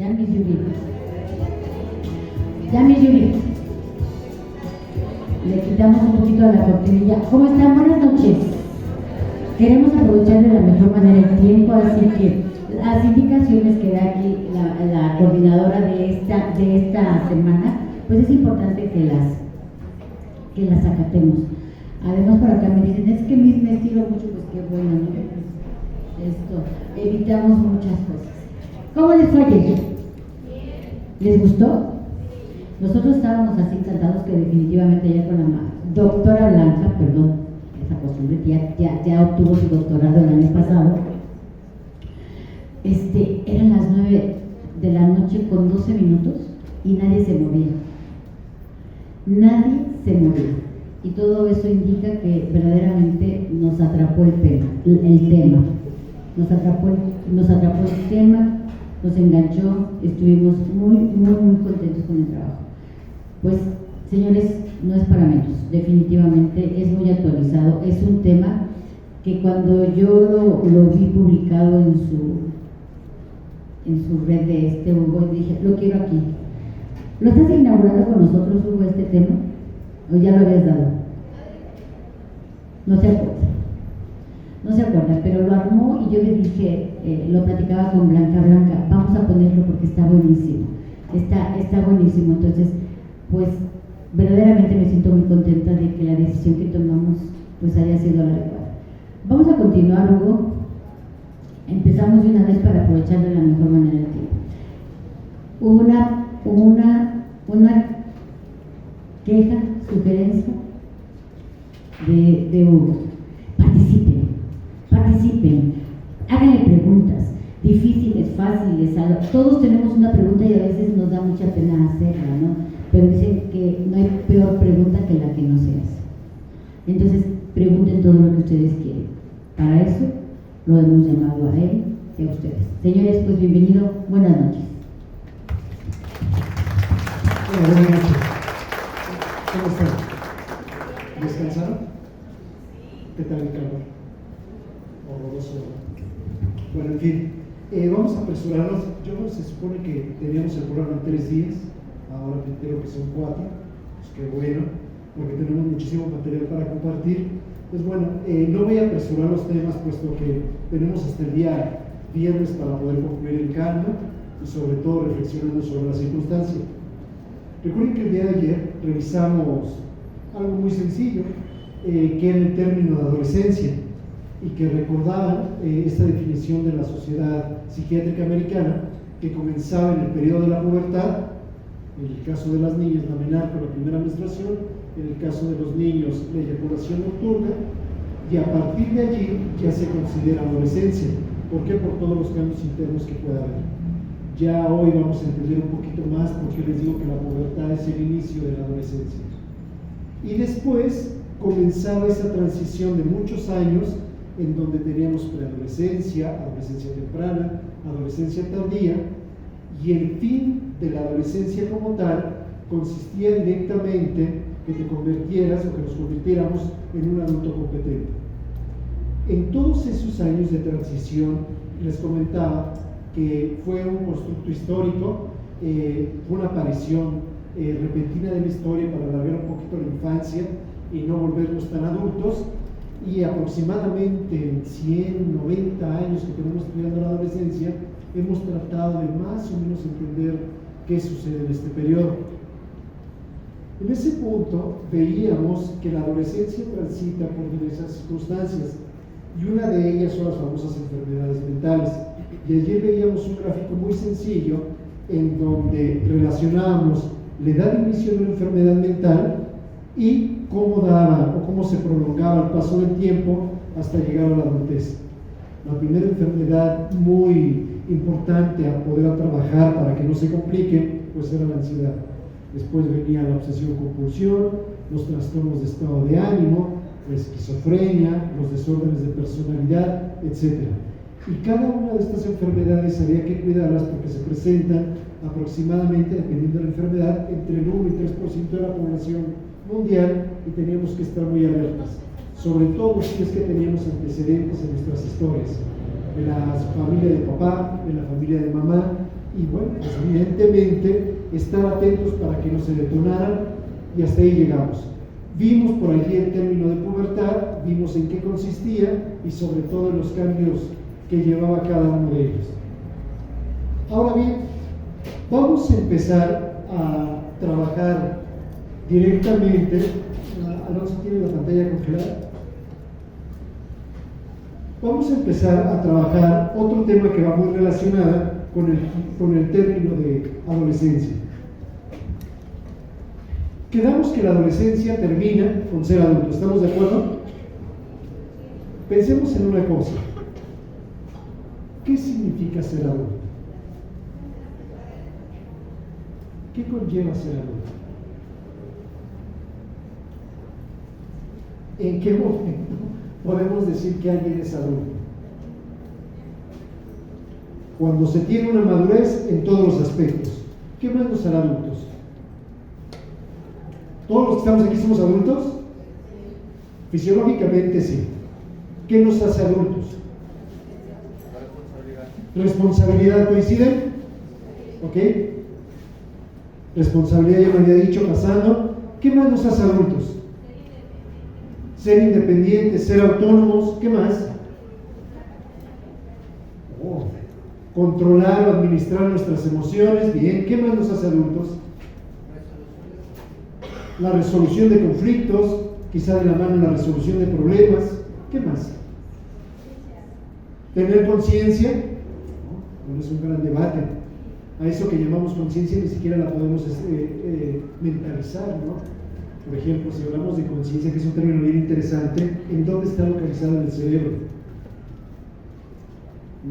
Ya mis Yuri. Ya mis Yuri. Le quitamos un poquito de la cortinilla. ¿Cómo están? Buenas noches. Queremos aprovechar de la mejor manera el tiempo, así que las indicaciones que da aquí la coordinadora de esta semana, pues es importante que las acatemos. Además, por acá me dicen, es que me estiro mucho, pues qué bueno, ¿no? Esto, evitamos muchas cosas. ¿Cómo les fue ayer? ¿Les gustó? Nosotros estábamos así encantados que definitivamente ya con la doctora Blanca, perdón, esa costumbre, ya obtuvo su doctorado el año pasado. Eran las 9 de la noche con 12 minutos y nadie se movía. Nadie se movía. Y todo eso indica que verdaderamente nos atrapó el tema. Nos atrapó el tema, nos enganchó, estuvimos muy contentos con el trabajo. Pues, señores, no es para menos, definitivamente es muy actualizado, es un tema que cuando yo lo vi publicado en su red de Hugo, dije, lo quiero aquí. ¿Lo estás inaugurando con nosotros, Hugo, este tema? ¿O ya lo habías dado? No se acuerda, pero lo armó y yo le dije, lo platicaba con Blanca, vamos a ponerlo porque está buenísimo, está buenísimo. Entonces, pues verdaderamente me siento muy contenta de que la decisión que tomamos pues haya sido la adecuada. Vamos a continuar, Hugo. Empezamos de una vez para aprovechar de la mejor manera el tiempo. Una queja, sugerencia de Hugo. Participen, háganle preguntas, difíciles, fáciles, todos tenemos una pregunta y a veces nos da mucha pena hacerla, ¿no? Pero dicen que no hay peor pregunta que la que no se hace. Entonces, pregunten todo lo que ustedes quieren. Para eso lo hemos llamado a él y a ustedes. Señores, pues bienvenido, buenas noches. Buenas noches. ¿Cómo están? ¿Descansaron? ¿Qué tal el calor? Horroroso. Bueno, en fin, vamos a apresurarnos. Se supone que teníamos el programa en 3 días, ahora me entero que son 4, pues qué bueno, porque tenemos muchísimo material para compartir. Pues bueno, no voy a apresurar los temas, puesto que tenemos hasta el día viernes para poder concluir en calma y sobre todo reflexionando sobre la circunstancia. Recuerden que el día de ayer revisamos algo muy sencillo, que era el término de adolescencia, y que recordaban esta definición de la Sociedad Psiquiátrica Americana, que comenzaba en el periodo de la pubertad, en el caso de las niñas la menarca o la primera menstruación, en el caso de los niños la eyaculación nocturna, y a partir de allí ya se considera adolescencia. ¿Por qué? Por todos los cambios internos que pueda haber. Ya hoy vamos a entender un poquito más porque les digo que la pubertad es el inicio de la adolescencia. Y después comenzaba esa transición de muchos años en donde teníamos preadolescencia, adolescencia temprana, adolescencia tardía, y el fin de la adolescencia como tal consistía directamente que te convirtieras o que nos convirtiéramos en un adulto competente. En todos esos años de transición les comentaba que fue un constructo histórico, fue una aparición repentina de la historia para alargar un poquito la infancia y no volvernos tan adultos, y aproximadamente 100, 90 años que tenemos estudiando la adolescencia, hemos tratado de más o menos entender qué sucede en este periodo. En ese punto veíamos que la adolescencia transita por diversas circunstancias, y una de ellas son las famosas enfermedades mentales. Y ayer veíamos un gráfico muy sencillo en donde relacionábamos la edad de inicio de una enfermedad mental y cómo daba o cómo se prolongaba el paso del tiempo hasta llegar a la adultez. La primera enfermedad muy importante a poder trabajar para que no se complique, pues era la ansiedad. Después venía la obsesión-compulsión, los trastornos de estado de ánimo, la esquizofrenia, los desórdenes de personalidad, etc. Y cada una de estas enfermedades había que cuidarlas porque se presentan aproximadamente, dependiendo de la enfermedad, entre el 1 y 3% de la población mundial, y teníamos que estar muy alertas, sobre todo si es que teníamos antecedentes en nuestras historias, de la familia de papá, de la familia de mamá, Y bueno, pues evidentemente estar atentos para que no se detonaran, y hasta ahí llegamos. Vimos por allí el término de pubertad, vimos en qué consistía y sobre todo en los cambios que llevaba cada uno de ellos. Ahora bien, vamos a empezar a trabajar directamente. Alonso tiene la pantalla congelada. Vamos a empezar a trabajar otro tema que va muy relacionado con el término de adolescencia. Quedamos que la adolescencia termina con ser adulto, ¿estamos de acuerdo? Pensemos en una cosa. ¿Qué significa ser adulto? ¿Qué conlleva ser adulto? ¿En qué momento podemos decir que alguien es adulto? Cuando se tiene una madurez en todos los aspectos. ¿Qué más nos hará adultos? ¿Todos los que estamos aquí somos adultos? Fisiológicamente sí. ¿Qué nos hace adultos? Responsabilidad. ¿Coinciden? ¿Ok? Responsabilidad, ya me había dicho, pasando. ¿Qué más nos hace adultos? Ser independientes, ser autónomos. ¿Qué más? Controlar o administrar nuestras emociones. Bien. ¿Qué más nos hace adultos? La resolución de conflictos, quizá de la mano la resolución de problemas. ¿Qué más? Tener conciencia. Bueno, es un gran debate. A eso que llamamos conciencia ni siquiera la podemos mentalizar, ¿no? Por ejemplo, si hablamos de conciencia, que es un término bien interesante, ¿en dónde está localizado en el cerebro?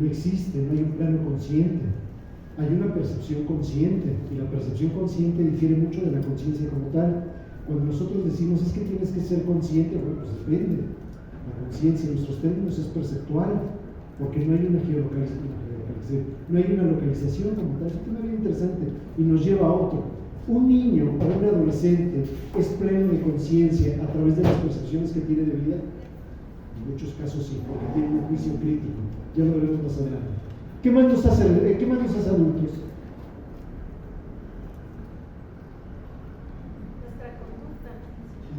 No existe, no hay un plano consciente. Hay una percepción consciente, y la percepción consciente difiere mucho de la conciencia como tal. Cuando nosotros decimos, es que tienes que ser consciente, bueno, pues depende. La conciencia en nuestros términos es perceptual, porque no hay una geolocalización, no hay una localización como tal. Es un tema bien interesante y nos lleva a otro. Un niño o un adolescente es pleno de conciencia a través de las percepciones que tiene de vida. En muchos casos sí, porque tiene un juicio crítico. Ya lo veremos más adelante. ¿Qué más nos hace adultos?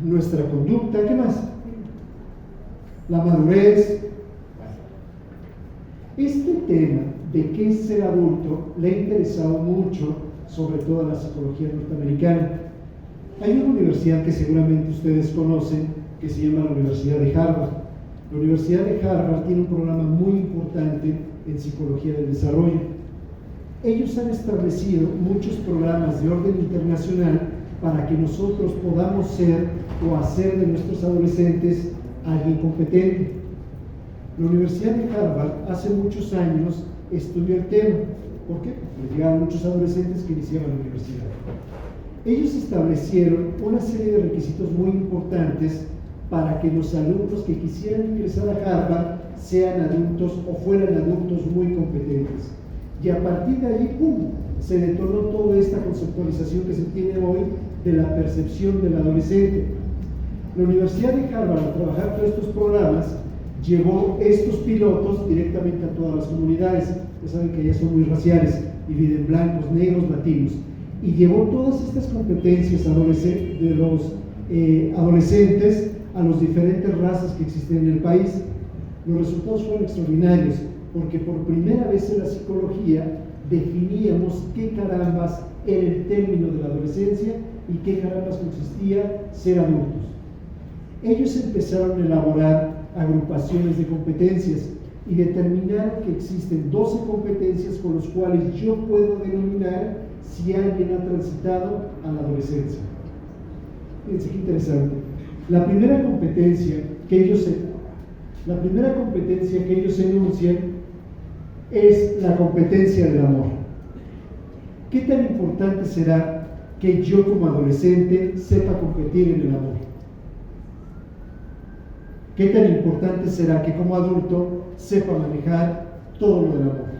Nuestra conducta. ¿Qué más? La madurez. Este tema de qué es ser adulto le ha interesado mucho, sobre todo a la psicología norteamericana. Hay una universidad que seguramente ustedes conocen, que se llama la Universidad de Harvard. La Universidad de Harvard tiene un programa muy importante en psicología del desarrollo. Ellos han establecido muchos programas de orden internacional para que nosotros podamos ser o hacer de nuestros adolescentes alguien competente. La Universidad de Harvard hace muchos años estudió el tema. ¿Por qué? Porque llegaron muchos adolescentes que iniciaban la universidad. Ellos establecieron una serie de requisitos muy importantes para que los alumnos que quisieran ingresar a Harvard sean adultos o fueran adultos muy competentes. Y a partir de allí, ¡pum!, se detonó toda esta conceptualización que se tiene hoy de la percepción del adolescente. La Universidad de Harvard, al trabajar todos estos programas, llevó estos pilotos directamente a todas las comunidades. Ya saben que ya son muy raciales, dividen blancos, negros, latinos. Y llevó todas estas competencias de los adolescentes a las diferentes razas que existen en el país. Los resultados fueron extraordinarios, porque por primera vez en la psicología definíamos qué carambas era el término de la adolescencia y qué carambas consistía ser adultos. Ellos empezaron a elaborar agrupaciones de competencias y determinaron que existen 12 competencias con las cuales yo puedo denominar si alguien ha transitado a la adolescencia. Fíjense qué interesante. La primera competencia que ellos enuncian es la competencia del amor. ¿Qué tan importante será que yo como adolescente sepa competir en el amor? ¿Qué tan importante será que como adulto sepa manejar todo lo del amor?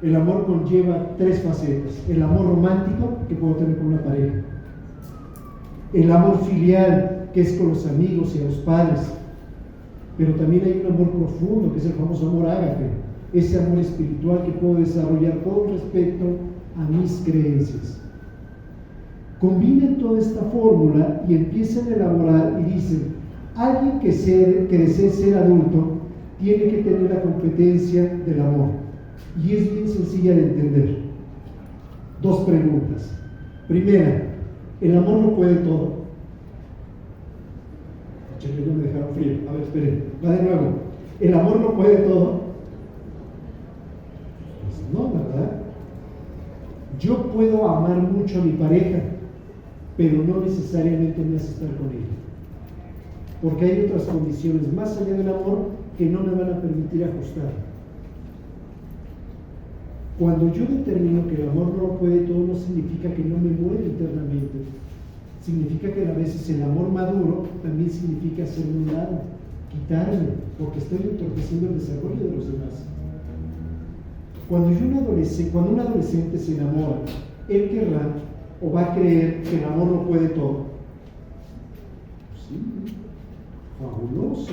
El amor conlleva 3 facetas. El amor romántico, que puedo tener con una pareja. El amor filial, que es con los amigos y a los padres. Pero también hay un amor profundo, que es el famoso amor ágape, ese amor espiritual que puedo desarrollar con respecto a mis creencias. Combinen toda esta fórmula y empiecen a elaborar y dicen, alguien que desee ser adulto tiene que tener la competencia del amor. Y es bien sencilla de entender. 2 preguntas. Primera, ¿el amor lo puede todo? No me dejaron frío. A ver, esperen. Va de nuevo. ¿El amor lo puede todo? Pues no, ¿verdad? Yo puedo amar mucho a mi pareja, pero no necesariamente me hace estar con ella. Porque hay otras condiciones más allá del amor que no me van a permitir ajustar. Cuando yo determino que el amor no lo puede todo, no significa que no me mueva internamente. Significa que a veces el amor maduro también significa hacerme un lado, quitarme, porque estoy entorpeciendo el desarrollo de los demás. Cuando un adolescente se enamora, él querrá o va a creer que el amor lo puede todo. Sí, fabuloso.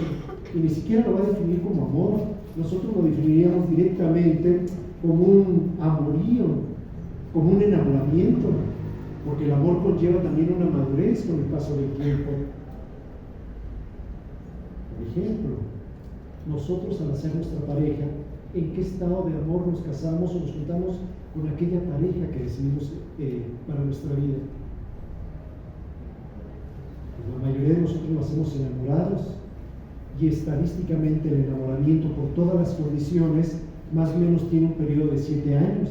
Y ni siquiera lo va a definir como amor. Nosotros lo definiríamos directamente como un amorío, como un enamoramiento, porque el amor conlleva también una madurez con el paso del tiempo. Por ejemplo, nosotros al hacer nuestra pareja, ¿en qué estado de amor nos casamos o nos juntamos con aquella pareja que decidimos para nuestra vida? Pues la mayoría de nosotros lo hacemos enamorados, y estadísticamente el enamoramiento por todas las condiciones más o menos tiene un periodo de 7 años.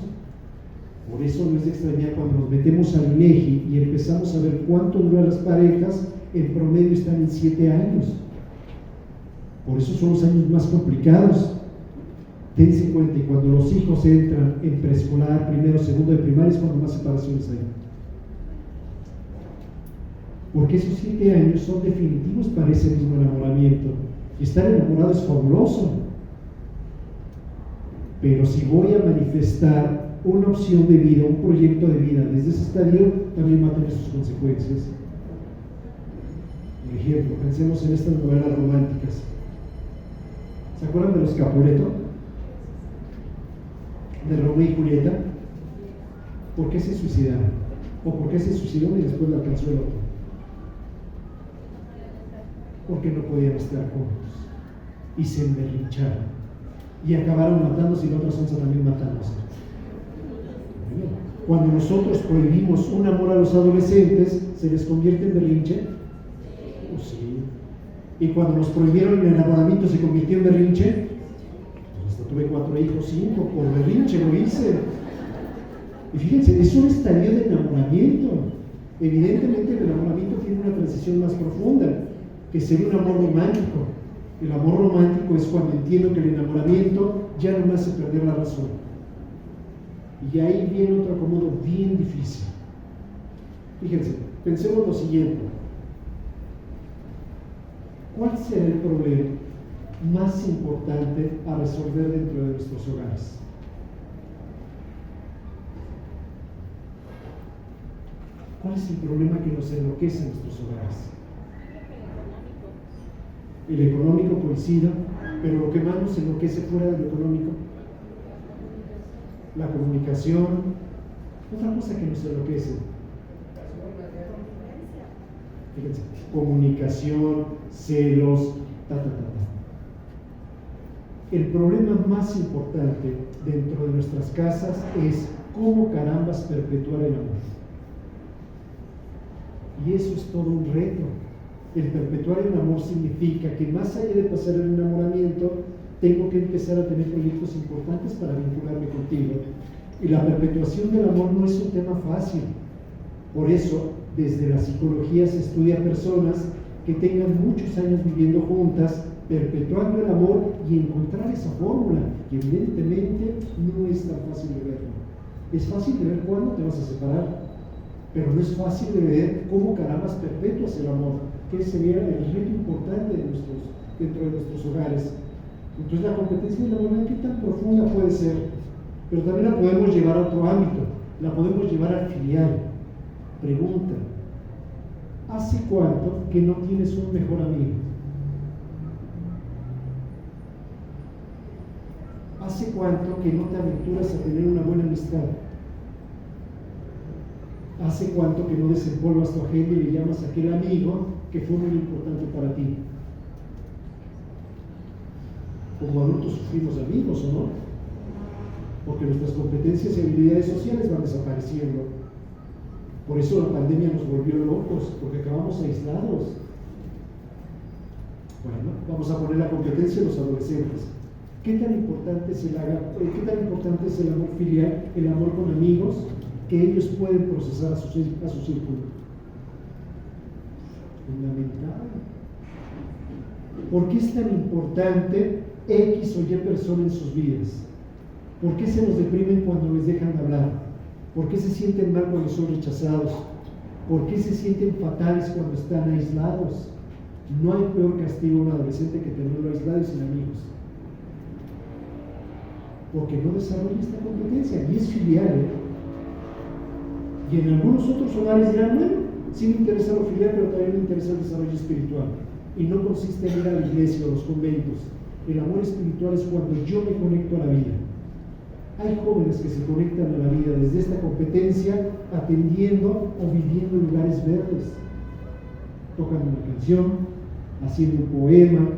Por eso no es de extrañar cuando nos metemos al INEGI y empezamos a ver cuánto duran las parejas, en promedio están en 7 años. Por eso son los años más complicados. Tense en cuenta, y cuando los hijos entran en preescolar, primero, segundo de primaria, es cuando más separaciones hay. Porque esos 7 años son definitivos para ese mismo enamoramiento. Y estar enamorado es fabuloso. Pero si voy a manifestar una opción de vida, un proyecto de vida desde ese estadio, también va a tener sus consecuencias. Por ejemplo, pensemos en estas novelas románticas. ¿Se acuerdan de los Capuleto? De Romeo y Julieta. ¿Por qué se suicidaron? ¿O por qué se suicidó y después la alcanzó el otro? Porque no podían estar juntos y se emberrincharon y acabaron matándose, y la otra sonza también matándose. Cuando nosotros prohibimos un amor a los adolescentes, ¿se les convierte en berrinche? Pues sí. Y cuando nos prohibieron el enamoramiento, ¿se convirtió en berrinche? Pues hasta tuve 4 hijos, 5, por berrinche lo hice. Y fíjense, es un estadio de enamoramiento. Evidentemente el enamoramiento tiene una transición más profunda, que sería un amor romántico. El amor romántico es cuando entiendo que el enamoramiento ya no me hace perder la razón. Y ahí viene otro acomodo bien difícil. Fíjense, pensemos lo siguiente. ¿Cuál será el problema más importante a resolver dentro de nuestros hogares? ¿Cuál es el problema que nos enloquece en nuestros hogares? El económico coincide, pero lo que más nos enloquece fuera del económico, la comunicación. Otra cosa que nos enloquece, fíjense, comunicación, celos, El problema más importante dentro de nuestras casas es cómo carambas perpetuar el amor. Y eso es todo un reto. El perpetuar el amor significa que más allá de pasar el enamoramiento, tengo que empezar a tener proyectos importantes para vincularme contigo. Y la perpetuación del amor no es un tema fácil. Por eso, desde la psicología se estudia personas que tengan muchos años viviendo juntas, perpetuando el amor y encontrar esa fórmula, que evidentemente no es tan fácil de verlo. Es fácil de ver cuándo te vas a separar, pero no es fácil de ver cómo carambas perpetuas el amor, que sería el reto importante dentro de nuestros hogares. Entonces la competencia del amor, ¿qué tan profunda puede ser? Pero también la podemos llevar a otro ámbito, la podemos llevar al filial. Pregunta: ¿hace cuánto que no tienes un mejor amigo? ¿Hace cuánto que no te aventuras a tener una buena amistad? ¿Hace cuánto que no desempolvas tu agenda y le llamas a aquel amigo que fue muy importante para ti? Como adultos sufrimos amigos, ¿o no? Porque nuestras competencias y habilidades sociales van desapareciendo. Por eso la pandemia nos volvió locos, porque acabamos aislados. Bueno, vamos a poner la competencia de los adolescentes. ¿Qué tan importante es el amor filial, el amor con amigos, que ellos pueden procesar a su círculo? Fundamental. ¿Por qué es tan importante X o Y persona en sus vidas? ¿Por qué se nos deprimen cuando les dejan de hablar? ¿Por qué se sienten mal cuando son rechazados? ¿Por qué se sienten fatales cuando están aislados? No hay peor castigo a un adolescente que tenerlo aislado y sin amigos. Porque no desarrolla esta competencia, y es filial, Y en algunos otros hogares dirán, bueno, sí me interesa lo filial, pero también me interesa el desarrollo espiritual. Y no consiste en ir a la iglesia o a los conventos. El amor espiritual es cuando yo me conecto a la vida. Hay jóvenes que se conectan a la vida desde esta competencia, atendiendo o viviendo en lugares verdes, tocando una canción, haciendo un poema.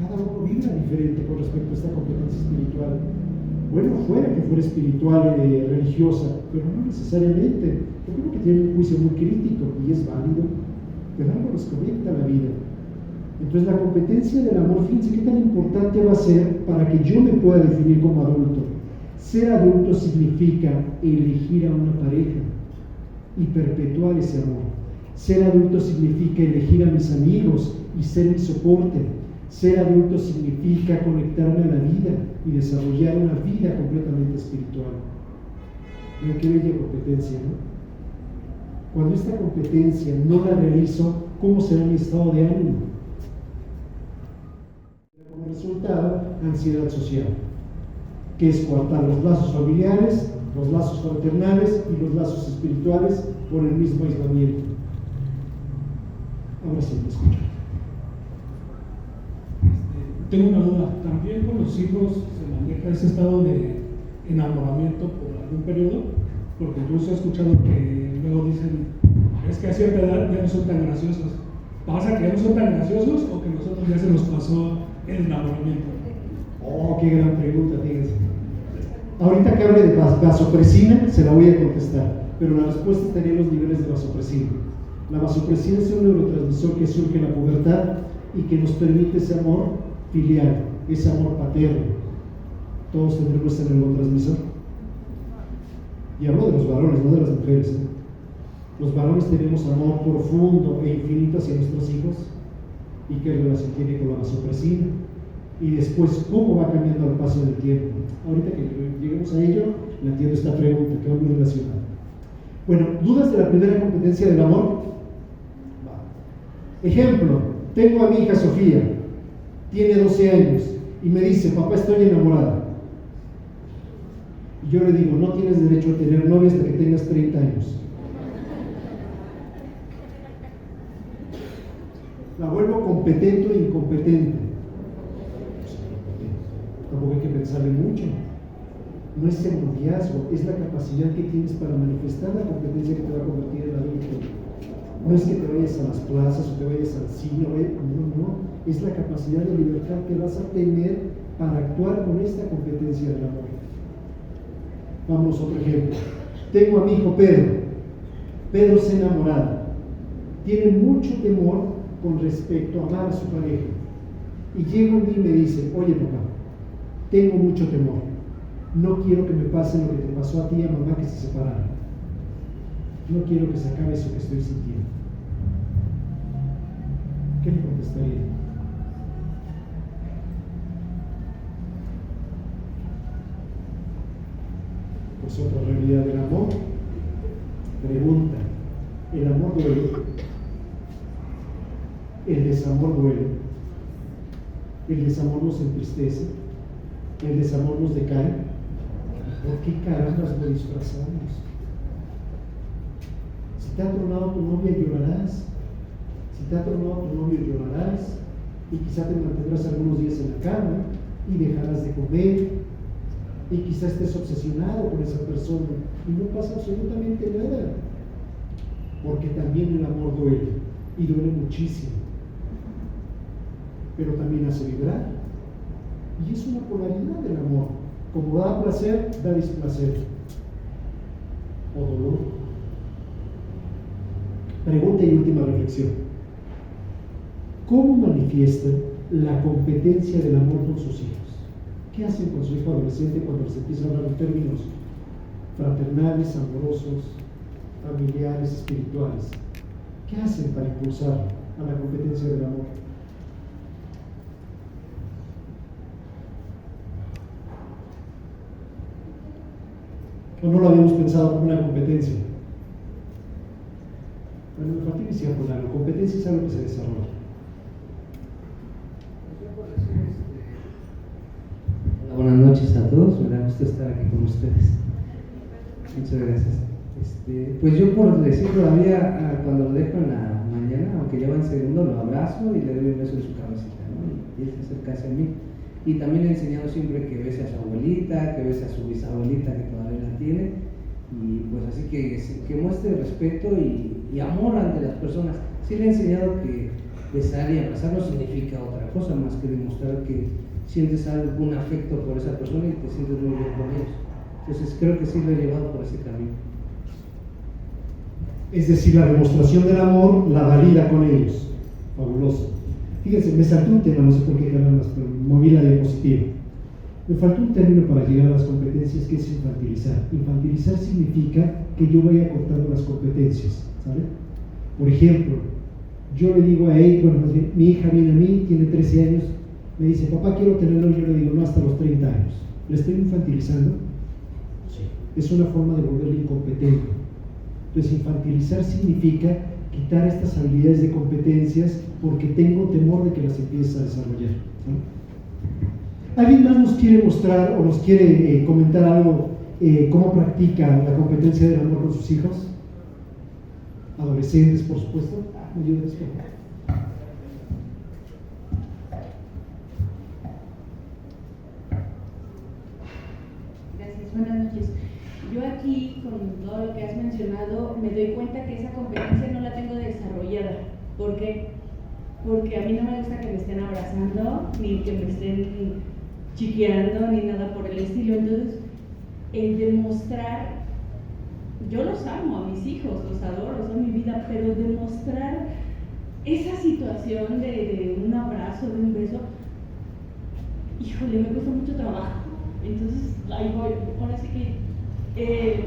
Cada uno vibra diferente con respecto a esta competencia espiritual. Bueno, fuera que fuera espiritual, religiosa, pero no necesariamente. Yo creo que tiene un juicio muy crítico y es válido, pero algo nos conecta a la vida. Entonces la competencia del amor, fíjense qué tan importante va a ser para que yo me pueda definir como adulto. Ser adulto significa elegir a una pareja y perpetuar ese amor. Ser adulto significa elegir a mis amigos y ser mi soporte. Ser adulto significa conectarme a la vida y desarrollar una vida completamente espiritual. Vean qué bella competencia, ¿no? Cuando esta competencia no la realizo, ¿cómo será mi estado de ánimo? Como resultado, ansiedad social, que es coartar los lazos familiares, los lazos fraternales y los lazos espirituales por el mismo aislamiento. Ahora sí, me escucho. Tengo una duda. ¿También con los hijos se maneja ese estado de enamoramiento por algún periodo? Porque incluso he escuchado que luego dicen, es que a cierta edad ya no son tan graciosos. ¿Pasa que ya no son tan graciosos o que a nosotros ya se nos pasó el enamoramiento? Oh, qué gran pregunta, fíjense. Ahorita que hable de vasopresina, se la voy a contestar, pero la respuesta estaría en los niveles de vasopresina. La vasopresina es un neurotransmisor que surge en la pubertad y que nos permite ese amor filial, ese amor paterno. Todos tendremos ese neurotransmisor. Y hablo de los varones, no de las mujeres. Los varones tenemos amor profundo e infinito hacia nuestros hijos. ¿Y qué relación tiene con la vasopresina? Y después, ¿cómo va cambiando al paso del tiempo? Ahorita que lleguemos a ello, le entiendo esta pregunta, que va muy relacionada. Bueno, ¿dudas de la primera competencia del amor? Ejemplo, tengo a mi hija Sofía, tiene 12 años, y me dice, papá, estoy enamorada. Y yo le digo, no tienes derecho a tener novia hasta que tengas 30 años. La vuelvo competente o incompetente. Tampoco hay que pensarle mucho. No es el noviazgo, es la capacidad que tienes para manifestar la competencia que te va a convertir en adulto. No es que te vayas a las plazas o te vayas al cine, no, es la capacidad de libertad que vas a tener para actuar con esta competencia del amor. Vamos a otro ejemplo. Tengo a mi hijo Pedro. Pedro se enamorado. Tiene mucho temor con respecto a amar a su pareja. Y llega un día y me dice, oye papá, tengo mucho temor. No quiero que me pase lo que te pasó a ti y a mamá que se separaron. No quiero que se acabe eso que estoy sintiendo. ¿Qué le contestaría? Pues otra realidad del amor. Pregunta, ¿el amor duele? ¿El desamor duele? ¿El desamor nos entristece? ¿El desamor nos decae? ¿Por qué carambas lo disfrazamos? Si te ha tronado tu novia, llorarás. Si te ha tronado tu novio, llorarás. y quizá te mantendrás algunos días en la cama y dejarás de comer y quizá estés obsesionado con esa persona y no pasa absolutamente nada, porque también el amor duele y duele muchísimo, pero también hace vibrar y es una polaridad del amor. Como da placer, da displacer o dolor. Pregunta y última reflexión: ¿cómo manifiestan la competencia del amor con sus hijos? ¿Qué hacen con su hijo adolescente cuando les empieza a hablar en términos fraternales, amorosos, familiares, espirituales? ¿Qué hacen para impulsar a la competencia del amor? ¿O no lo habíamos pensado como una competencia? Bueno, me falta iniciar con algo. Competencia es algo que se desarrolla. Hola, buenas noches a todos, me da gusto estar aquí con ustedes. Muchas gracias. Pues yo, por decir todavía, cuando lo dejo en la mañana, aunque ya va en segundo, lo abrazo y le doy un beso en su cabecita, ¿no? Y él se acerca hacia mí. Y también le he enseñado siempre que bese a su abuelita, que bese a su bisabuelita que todavía la tiene, y pues así que muestre respeto y amor ante las personas. Sí le he enseñado que besar y abrazar no significa otra cosa más que demostrar que sientes algún afecto por esa persona y te sientes muy bien con ellos. Entonces creo que sí lo he llevado por ese camino. Es decir, la demostración del amor la valida con ellos. Fabuloso. Fíjense, me saltó un tema, no sé por qué carambas, pero moví la diapositiva. Me faltó un término para llegar a las competencias, que es infantilizar. Infantilizar significa que yo vaya cortando las competencias, ¿sale? Por ejemplo, yo le digo a él, bueno, más bien, mi hija viene a mí, tiene 13 años, me dice, papá, quiero tenerlo, y yo le digo, no, hasta los 30 años. ¿Le estoy infantilizando? Sí. Es una forma de volverle incompetente. Entonces, infantilizar significa quitar estas habilidades de competencias porque tengo temor de que las empiece a desarrollar, ¿no? ¿Alguien más nos quiere mostrar o nos quiere comentar algo, cómo practica la competencia del amor con sus hijos? Adolescentes, por supuesto. ¿Me ayudas, por favor? Gracias, buenas noches. Yo aquí, con todo lo que has mencionado, me doy cuenta que esa competencia no la tengo desarrollada. ¿Por qué? Porque a mí no me gusta que me estén abrazando, ni que me estén chiqueando, ni nada por el estilo. Entonces, el demostrar, yo los amo a mis hijos, los adoro, son mi vida, pero demostrar esa situación de un abrazo, de un beso, híjole, me cuesta mucho trabajo. Entonces, ahí voy, ahora sí que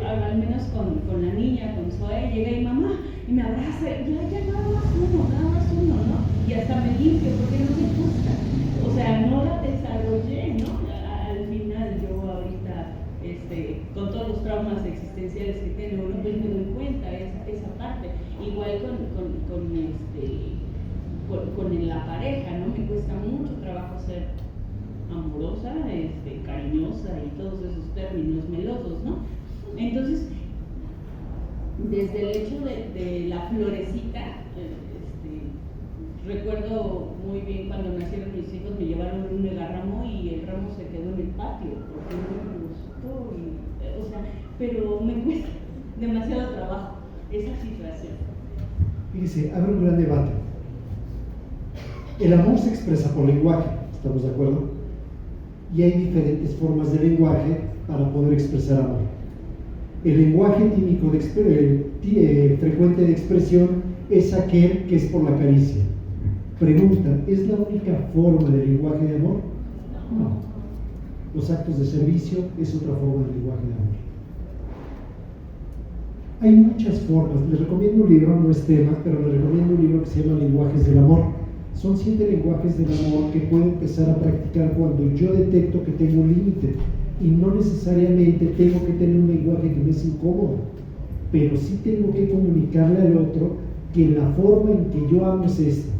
al menos con la niña, con Zoe, llega y mamá, y me abraza, ya nada más uno, ¿no? Y hasta me limpio porque no me gusta. O sea, no la desarrollé, ¿no? Al final, yo ahorita, con todos los traumas existenciales que tiene uno, pues me doy cuenta esa parte. Igual con la pareja, ¿no? Me cuesta mucho trabajo ser amorosa, cariñosa y todos esos términos melosos, ¿no? Entonces, desde el hecho de la florecita, recuerdo muy bien cuando nacieron mis hijos, me llevaron un megarramo y el ramo se quedó en el patio porque no me gustó, o sea, pero me cuesta demasiado trabajo esa situación. Fíjese, abre un gran debate. El amor se expresa por lenguaje, ¿estamos de acuerdo? Y hay diferentes formas de lenguaje para poder expresar amor. El lenguaje típico frecuente de expresión es aquel que es por la caricia. Pregunta, ¿es la única forma de lenguaje de amor? No. Los actos de servicio es otra forma de lenguaje de amor. Hay muchas formas. Les recomiendo un libro, no es tema, pero les recomiendo un libro que se llama Lenguajes del Amor. Son 7 lenguajes del amor que puedo empezar a practicar cuando yo detecto que tengo un límite. Y no necesariamente tengo que tener un lenguaje que me es incómodo, pero sí tengo que comunicarle al otro que la forma en que yo amo es esta,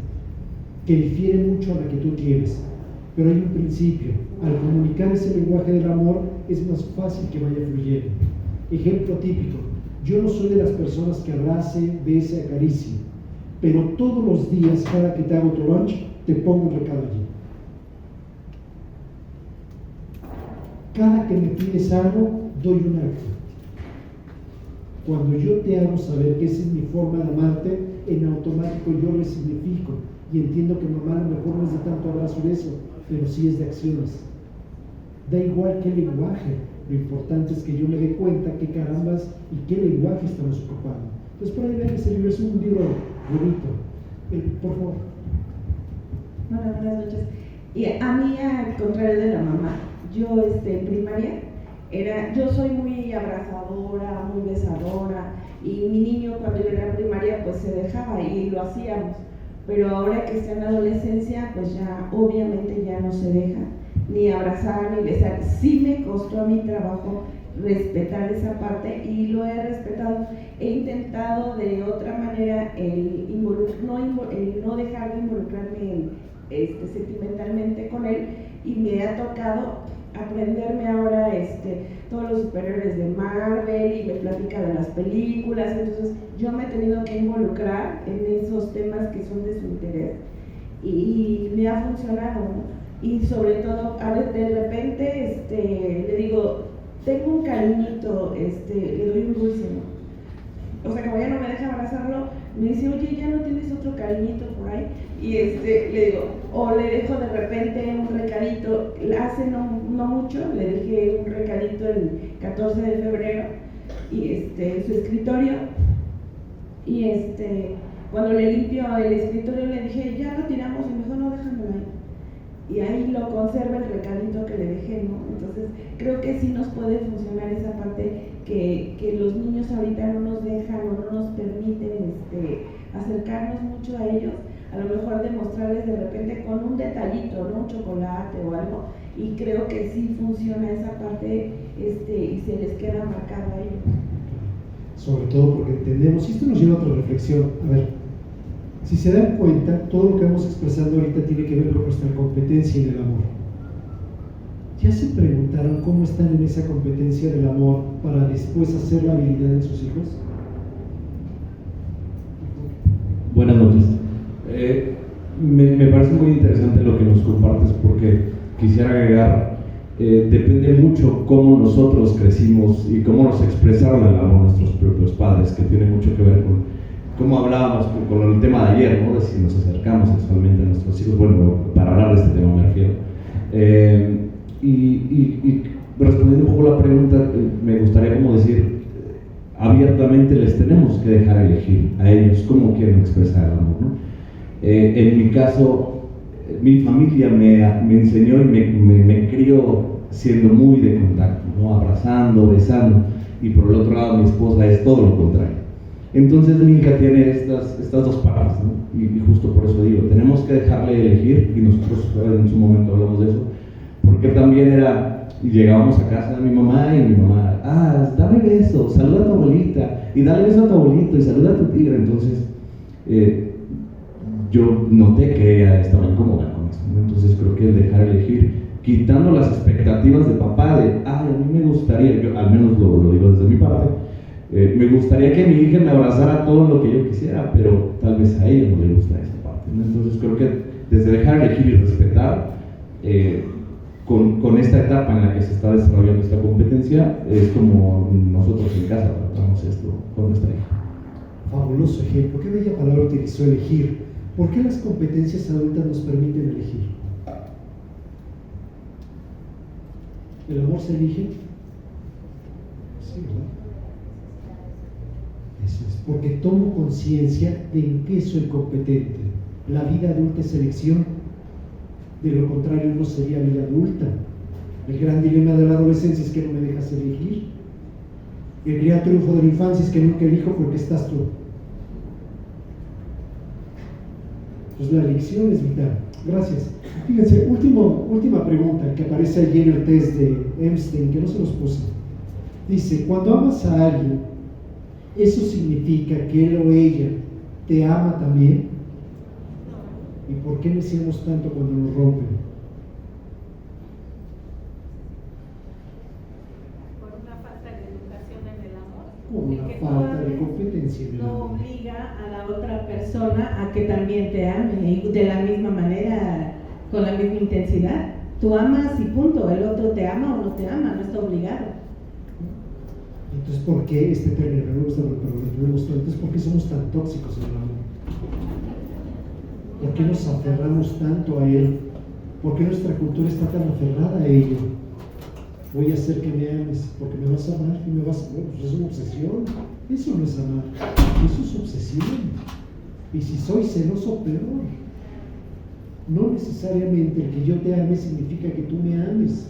que difiere mucho a la que tú tienes. Pero hay un principio: al comunicar ese lenguaje del amor es más fácil que vaya fluyendo. Ejemplo típico: yo no soy de las personas que abrace, bese, acaricie, pero todos los días, cada que te hago tu lunch, te pongo un recado allí. Cada que me pides algo, doy un acto. Cuando yo te hago saber que esa es mi forma de amarte, en automático yo resignifico y entiendo que mamá a lo mejor no es de tanto abrazo y eso, pero sí es de acciones. Da igual qué lenguaje, lo importante es que yo me dé cuenta qué carambas y qué lenguaje estamos ocupando. Entonces por ahí ven que ese libro es un libro bonito. Por favor. Hola, buenas noches. Y a mí, al contrario de la mamá, yo en primaria yo soy muy abrazadora, muy besadora, y mi niño cuando iba a la primaria pues se dejaba y lo hacíamos, pero ahora que está en la adolescencia pues ya obviamente ya no se deja ni abrazar ni besar. Sí me costó a mi trabajo respetar esa parte y lo he respetado. He intentado de otra manera el no dejar de involucrarme sentimentalmente con él, y me ha tocado aprenderme ahora todos los superhéroes de Marvel y me platica de las películas. Entonces yo me he tenido que involucrar en esos temas que son de su interés y me ha funcionado, ¿no? Y sobre todo a ver, de repente le digo, tengo un cariñito, le doy un dulce, ¿no? O sea, como ya no me deja abrazarlo, me dice, oye, ¿ya no tienes otro cariñito por ahí? Y le digo, o le dejo de repente un recadito. Hace no mucho le dejé un recadito el 14 de febrero y en su escritorio, y cuando le limpio el escritorio le dije, ya lo tiramos, y me dijo, no, déjamelo ahí. Y ahí lo conserva el recadito que le dejé, ¿no? Entonces creo que sí nos puede funcionar esa parte que los niños ahorita no nos dejan o no nos permiten acercarnos mucho a ellos. A lo mejor demostrarles de repente con un detallito, ¿no? Un chocolate o algo, y creo que sí funciona esa parte y se les queda marcado a ellos. Sobre todo porque entendemos, y esto nos lleva a otra reflexión. A ver, si se dan cuenta, todo lo que vamos expresando ahorita tiene que ver con nuestra competencia en el amor. ¿Ya se preguntaron cómo están en esa competencia del amor para después hacer la habilidad en sus hijos? Buenas noches. Me parece muy interesante lo que nos compartes, porque quisiera agregar, depende mucho cómo nosotros crecimos y cómo nos expresaron el amor nuestros propios padres, que tiene mucho que ver con cómo hablábamos con el tema de ayer, ¿no? De si nos acercamos sexualmente a nuestros hijos. Bueno, para hablar de este tema me refiero. Y respondiendo un poco la pregunta, me gustaría como decir, abiertamente les tenemos que dejar elegir a ellos cómo quieren expresar el amor, ¿no? En mi caso, mi familia me enseñó y me crió siendo muy de contacto, ¿no? Abrazando, besando, y por el otro lado mi esposa es todo lo contrario. Entonces mi hija tiene estas dos partes, ¿no? Y justo por eso digo, tenemos que dejarle elegir, y nosotros en su momento hablamos de eso, porque también llegábamos a casa de mi mamá y mi mamá, dame beso, saluda a tu abuelita, y dale beso a tu abuelito, y saluda a tu tía. Entonces yo noté que ella estaba incómoda con eso, ¿no? Entonces creo que el dejar elegir, quitando las expectativas de papá de, a mí me gustaría, yo al menos lo digo desde mi parte, me gustaría que mi hija me abrazara todo lo que yo quisiera, pero tal vez a ella no le gusta esa parte, ¿no? Entonces creo que desde dejar elegir y respetar, con esta etapa en la que se está desarrollando esta competencia, es como nosotros en casa tratamos esto con nuestra hija. Fabuloso ejemplo, qué bella palabra utilizó, elegir. ¿Por qué las competencias adultas nos permiten elegir? ¿El amor se elige? Sí, ¿verdad? Eso es, porque tomo conciencia de en qué soy competente. La vida adulta es elección, de lo contrario no sería vida adulta. El gran dilema de la adolescencia es que no me dejas elegir. El gran triunfo de la infancia es que nunca elijo porque estás tú. Pues la elección es vital. Gracias. Fíjense, última pregunta que aparece allí en el test de Epstein, que no se los puse. Dice, cuando amas a alguien, ¿eso significa que él o ella te ama también? ¿Y por qué deseamos tanto cuando nos rompen? Por una falta de educación en el amor. Con una que falta de tú competencia en el no amor. obliga a la otra persona a que también te ame y de la misma manera, con la misma intensidad. Tú amas y punto, el otro te ama o no te ama, no está obligado. Entonces, ¿por qué este término? Me gusta, pero lo tenemos tanto. Entonces, ¿por qué somos tan tóxicos en el amor? ¿Por qué nos aferramos tanto a él? ¿Por qué nuestra cultura está tan aferrada a ello? Voy a hacer que me ames, porque me vas a amar y me vas a amar. Pues es una obsesión. Eso no es amar, eso es obsesión. Y si soy celoso, peor. No necesariamente el que yo te ame significa que tú me ames.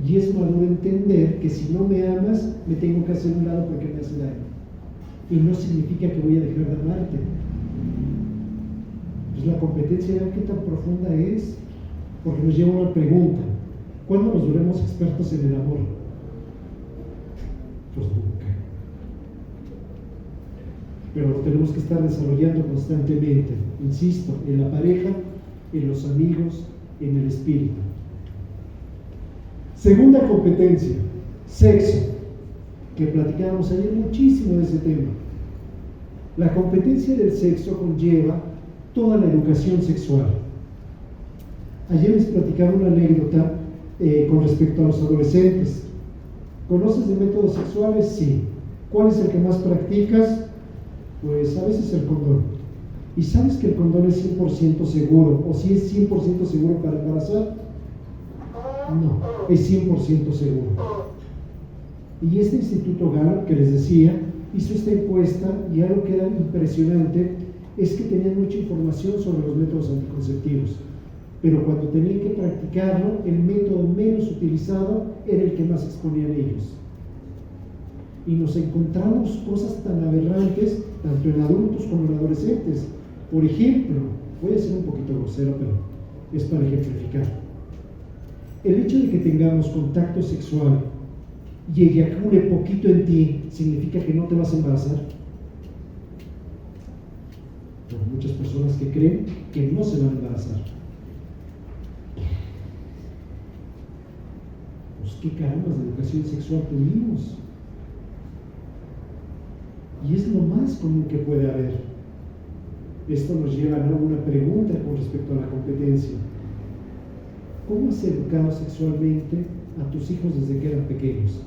Y es maduro entender que si no me amas, me tengo que hacer un lado porque me hace daño. Y no significa que voy a dejar de amarte. Pues la competencia, ¿qué tan profunda es? Porque nos lleva a una pregunta: ¿cuándo nos volvemos expertos en el amor? Pues nunca. Pero lo tenemos que estar desarrollando constantemente, insisto, en la pareja, en los amigos, en el espíritu. Segunda competencia, sexo, que platicábamos ayer muchísimo de ese tema. La competencia del sexo conlleva toda la educación sexual. Ayer les platicaba una anécdota con respecto a los adolescentes. ¿Conoces de métodos sexuales? Sí. ¿Cuál es el que más practicas? Pues a veces el condón. ¿Y sabes que el condón es 100% seguro? ¿O si es 100% seguro para embarazar? No, es 100% seguro. Y este Instituto Gallup que les decía hizo esta encuesta, y algo que era impresionante es que tenían mucha información sobre los métodos anticonceptivos, pero cuando tenían que practicarlo, el método menos utilizado era el que más exponían ellos. Y nos encontramos cosas tan aberrantes, tanto en adultos como en adolescentes. Por ejemplo, voy a ser un poquito grosero, pero es para ejemplificar. El hecho de que tengamos contacto sexual y eyacule poquito en ti, ¿significa que no te vas a embarazar? Hay muchas personas que creen que no se van a embarazar. Pues qué carambas de educación sexual tuvimos. Y es lo más común que puede haber. Esto nos lleva a una pregunta con respecto a la competencia. ¿Cómo has educado sexualmente a tus hijos desde que eran pequeños?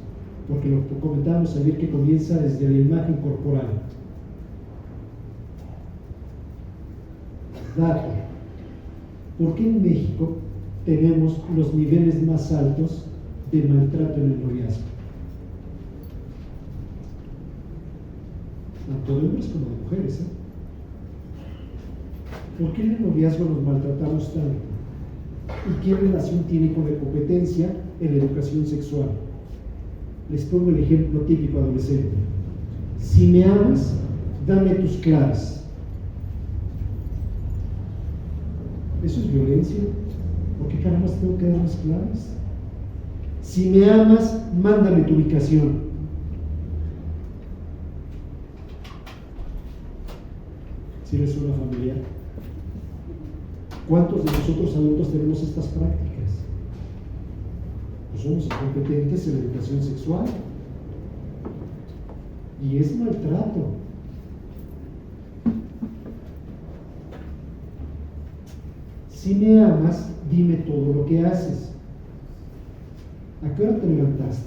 Porque lo que comentábamos ayer, que comienza desde la imagen corporal. Dato: ¿por qué en México tenemos los niveles más altos de maltrato en el noviazgo? Tanto de hombres como de mujeres, ¿eh? ¿Por qué en el noviazgo nos maltratamos tanto? ¿Y qué relación tiene con la competencia en la educación sexual? Les pongo el ejemplo típico adolescente. Si me amas, dame tus claves. ¿Eso es violencia? ¿Por qué caramba tengo que dar las claves? Si me amas, mándame tu ubicación. ¿Sí les suena familiar? ¿Cuántos de nosotros adultos tenemos estas prácticas? Pues somos incompetentes en la educación sexual. Y es maltrato. Si me amas, dime todo lo que haces. ¿A qué hora te levantaste?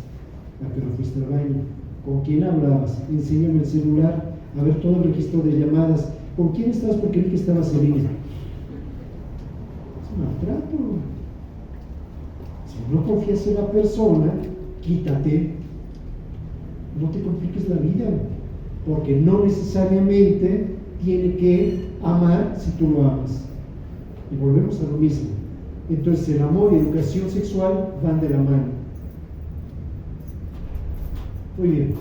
¿A qué hora fuiste al baño? ¿Con quién hablabas? Enséñame el celular, a ver todo el registro de llamadas. ¿Con quién estabas? Porque vi que estabas en línea. Es maltrato. Si no confías en la persona, quítate. No te compliques la vida, porque no necesariamente tiene que amar si tú lo amas. Y volvemos a lo mismo. Entonces el amor y educación sexual van de la mano. Muy bien.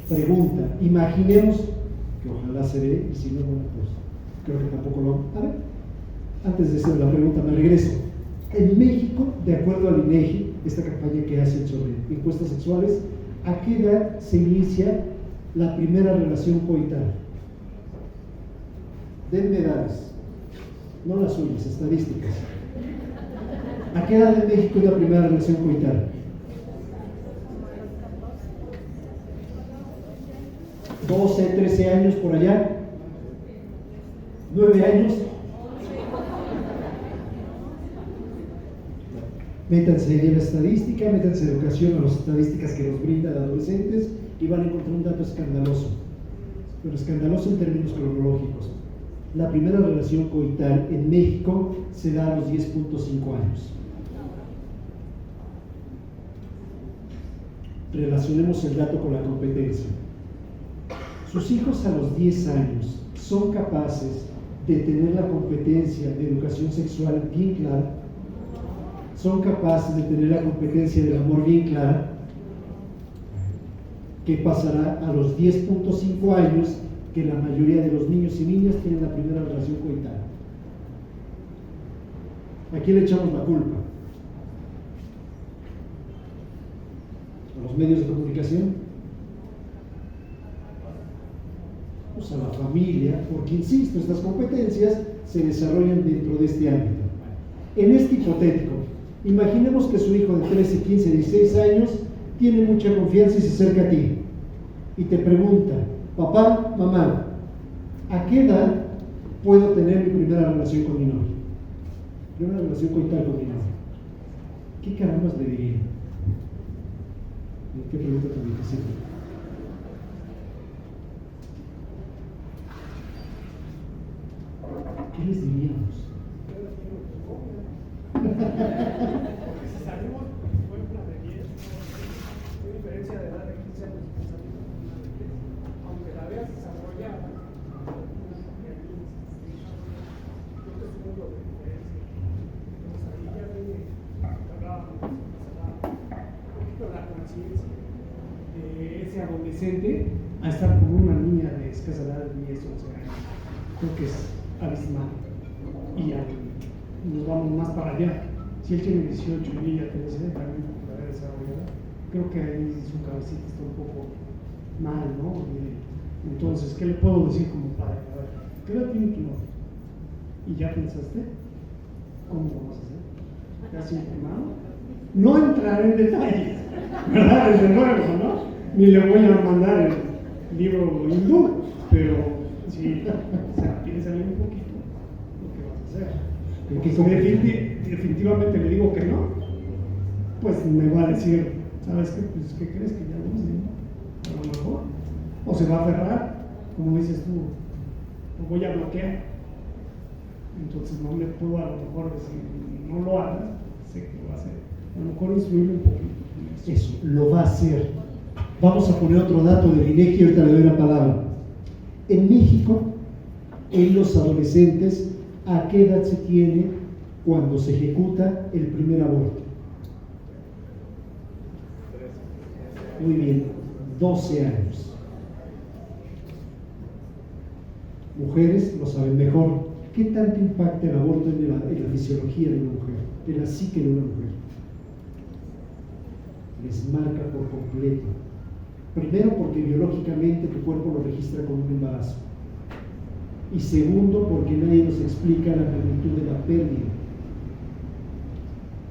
Pregunta. Imaginemos que ojalá se dé, y si no, bueno, pues creo que tampoco lo vamos a ver. Antes de hacer la pregunta, me regreso. En México, de acuerdo al INEGI, esta campaña que hacen sobre encuestas sexuales, ¿a qué edad se inicia la primera relación coital? Denme edades, no las suyas, estadísticas. ¿A qué edad en México es la primera relación coital? 12, 13 años por allá, 9 años. Métanse en la estadística, métanse en educación a las estadísticas que nos brinda de adolescentes y van a encontrar un dato escandaloso, pero escandaloso en términos cronológicos. La primera relación coital en México se da a los 10.5 años. Relacionemos el dato con la competencia. Sus hijos a los 10 años son capaces de tener la competencia de educación sexual bien clara, son capaces de tener la competencia del amor bien clara. ¿Qué pasará a los 10.5 años que la mayoría de los niños y niñas tienen la primera relación coital? ¿A quién le echamos la culpa? ¿A los medios de comunicación? Pues a la familia, porque insisto, estas competencias se desarrollan dentro de este ámbito. En este hipotético, imaginemos que su hijo de 13, 15, 16 años tiene mucha confianza y se acerca a ti y te pregunta: papá, mamá, ¿a qué edad puedo tener mi primera relación con mi novio? Primera relación coital con mi novio. ¿Qué carambas le diría? ¿Qué pregunta tan difícil? ¿Qué les diríamos? Porque si salimos por ejemplo de 10, hay diferencia de edad de 15 años, aunque la veas desarrollada, creo que es un mundo de diferencia. Entonces ahí ya viene, hablábamos un poquito la conciencia de ese adolescente a estar con una niña de escasa edad de 10 o 11 años. Creo que es abismal. Y nos vamos más para allá. Si él tiene 18 y ella tiene 70 años por haber desarrollado, creo que ahí su cabecita está un poco mal, ¿no? Entonces, ¿qué le puedo decir como padre? A ver, ¿qué edad tiene tu novio? ¿Y ya pensaste? ¿Cómo lo vas a hacer? ¿Te has informado? No entraré en detalles, ¿verdad? Desde luego, ¿no? Ni le voy a mandar el libro hindú, pero sí, o sea, piénsale un poquito lo que vas a hacer. Definitivamente le digo que no, pues me va a decir, ¿sabes qué? Pues, ¿qué crees que ya lo hice? A lo mejor. O se va a aferrar, como dices tú, lo voy a bloquear. Entonces no le puedo a lo mejor decir, no lo hagas, sé que lo va a hacer. A lo mejor instruirle un poquito. Eso, lo va a hacer. Vamos a poner otro dato del INEGI y ahorita le doy la palabra. En México, en los adolescentes, ¿a qué edad se tiene cuando se ejecuta el primer aborto? Muy bien, 12 años. Mujeres lo saben mejor. ¿Qué tanto impacta el aborto en la fisiología de una mujer, en la psique de una mujer? Les marca por completo. Primero, porque biológicamente tu cuerpo lo registra como un embarazo. Y segundo, porque nadie nos explica la magnitud de la pérdida.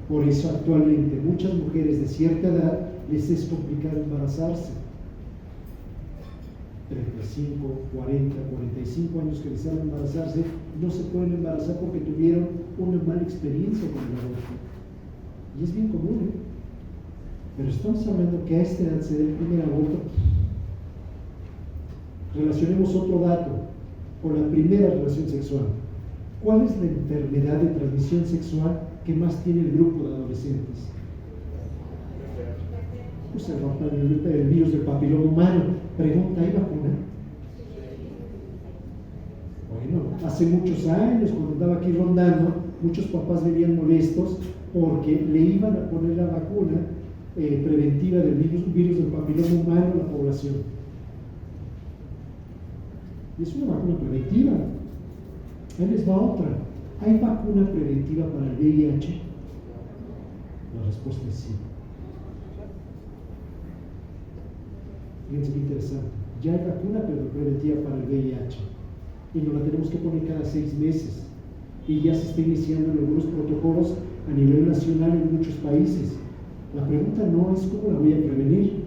Por eso actualmente muchas mujeres de cierta edad les es complicado embarazarse. 35, 40, 45 años que desean embarazarse, no se pueden embarazar porque tuvieron una mala experiencia con el aborto. Y es bien común, ¿eh? Pero estamos hablando que a esta edad se dé el primer aborto. Relacionemos otro dato con la primera relación sexual. ¿Cuál es la enfermedad de transmisión sexual que más tiene el grupo de adolescentes? Pues el virus del papiloma humano. Pregunta, ¿hay vacuna? Bueno, hace muchos años, cuando andaba aquí rondando, muchos papás venían molestos porque le iban a poner la vacuna preventiva del virus del papiloma humano a la población. Y es una vacuna preventiva. Ahí les va otra. ¿Hay vacuna preventiva para el VIH? La respuesta es sí. Fíjense qué interesante. Ya hay vacuna preventiva para el VIH y nos la tenemos que poner cada 6 meses. Y ya se está iniciando en algunos protocolos a nivel nacional en muchos países. La pregunta no es cómo la voy a prevenir.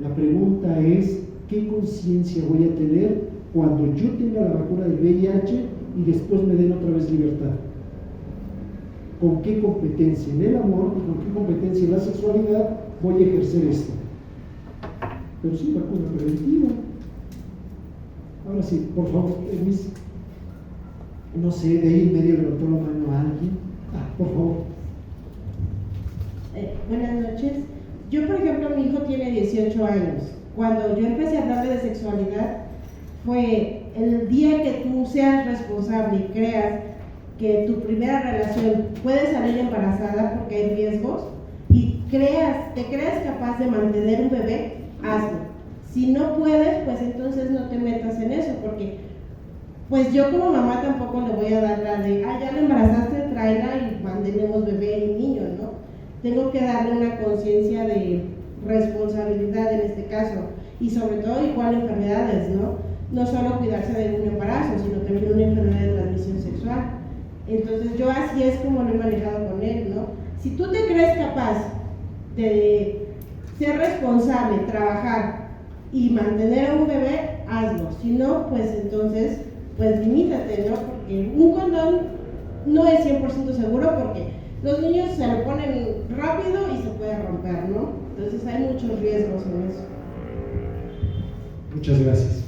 La pregunta es ¿qué conciencia voy a tener cuando yo tenga la vacuna del VIH y después me den otra vez libertad? ¿Con qué competencia en el amor y con qué competencia en la sexualidad voy a ejercer esto? Pero sí, vacuna preventiva. Ahora sí, por favor, Luis. No sé, de ahí en medio levantó la mano a alguien. Por favor. Buenas noches. Yo, por ejemplo, mi hijo tiene 18 años. Cuando yo empecé a hablarle de sexualidad, fue el día que tú seas responsable y creas que tu primera relación puede salir embarazada porque hay riesgos y te creas capaz de mantener un bebé, hazlo. Si no puedes, pues entonces no te metas en eso, porque pues yo como mamá tampoco le voy a dar la de, ya la embarazaste, tráela y mantenemos bebé y niño, ¿no? Tengo que darle una conciencia de responsabilidad en este caso, y sobre todo igual enfermedades, ¿no? No solo cuidarse de un embarazo, sino también una enfermedad de transmisión sexual. Entonces yo así es como lo he manejado con él, ¿no? Si tú te crees capaz de ser responsable, trabajar y mantener a un bebé, hazlo. Si no, pues entonces, pues limítate, ¿no? Porque un condón no es 100% seguro porque los niños se lo ponen rápido y se puede romper, ¿no? Entonces hay muchos riesgos en eso. Muchas gracias.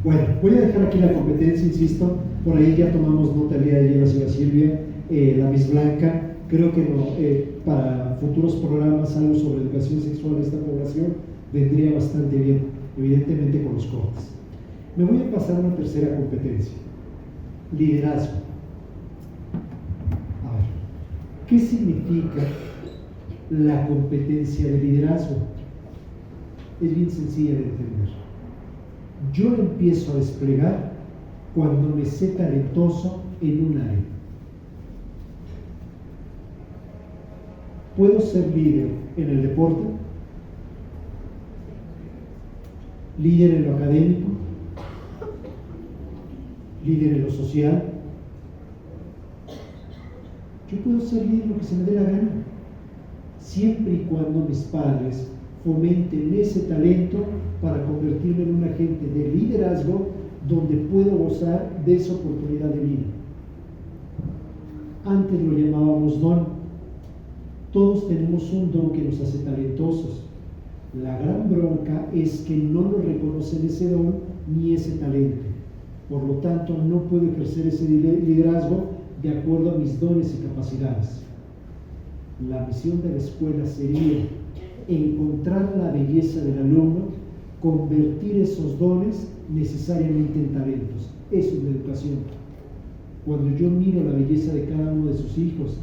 Bueno, voy a dejar aquí la competencia, insisto, por ahí ya tomamos nota el día de ayer la señora Silvia, la Miss Blanca. Creo que no, para futuros programas algo sobre educación sexual de esta población vendría bastante bien, evidentemente con los cortes. Me voy a pasar a una tercera competencia, liderazgo. A ver, ¿qué significa la competencia de liderazgo? Es bien sencilla de entender. Yo la empiezo a desplegar cuando me sé talentoso en un área. Puedo ser líder en el deporte, líder en lo académico, líder en lo social. Yo puedo ser líder en lo que se me dé la gana, siempre y cuando mis padres fomenten ese talento para convertirme en un agente de liderazgo donde puedo gozar de esa oportunidad de vida. Antes lo llamábamos don. Todos tenemos un don que nos hace talentosos. La gran bronca es que no nos reconocen ese don ni ese talento. Por lo tanto, no puedo ejercer ese liderazgo de acuerdo a mis dones y capacidades. La misión de la escuela sería encontrar la belleza del alumno, convertir esos dones necesariamente en talentos. Eso es la educación. Cuando yo miro la belleza de cada uno de sus hijos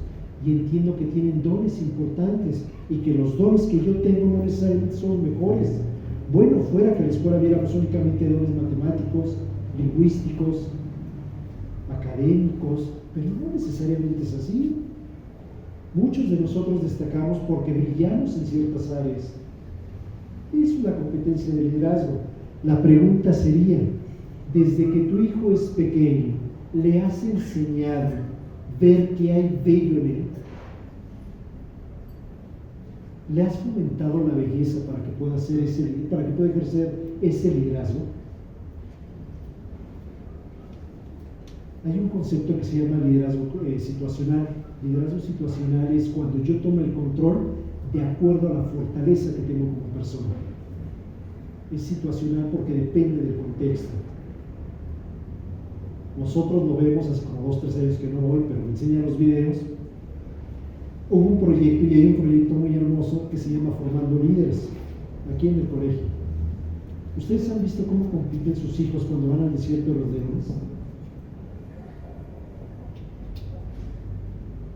y entiendo que tienen dones importantes y que los dones que yo tengo no necesariamente son los mejores. Bueno, fuera que en la escuela viéramos únicamente dones matemáticos, lingüísticos, académicos, pero no necesariamente es así. Muchos de nosotros destacamos porque brillamos en ciertas áreas. Es una competencia de liderazgo. La pregunta sería, desde que tu hijo es pequeño, ¿le has enseñado ver qué hay bello en él? ¿Le has fomentado la belleza para que pueda ejercer ese liderazgo? Hay un concepto que se llama liderazgo situacional. Liderazgo situacional es cuando yo tomo el control de acuerdo a la fortaleza que tengo como persona. Es situacional porque depende del contexto. Nosotros lo vemos hace como 2 o 3 años que no voy, pero me enseñan los videos. Hubo un proyecto, y hay un proyecto muy hermoso que se llama Formando Líderes, aquí en el colegio. ¿Ustedes han visto cómo compiten sus hijos cuando van al desierto de los leones?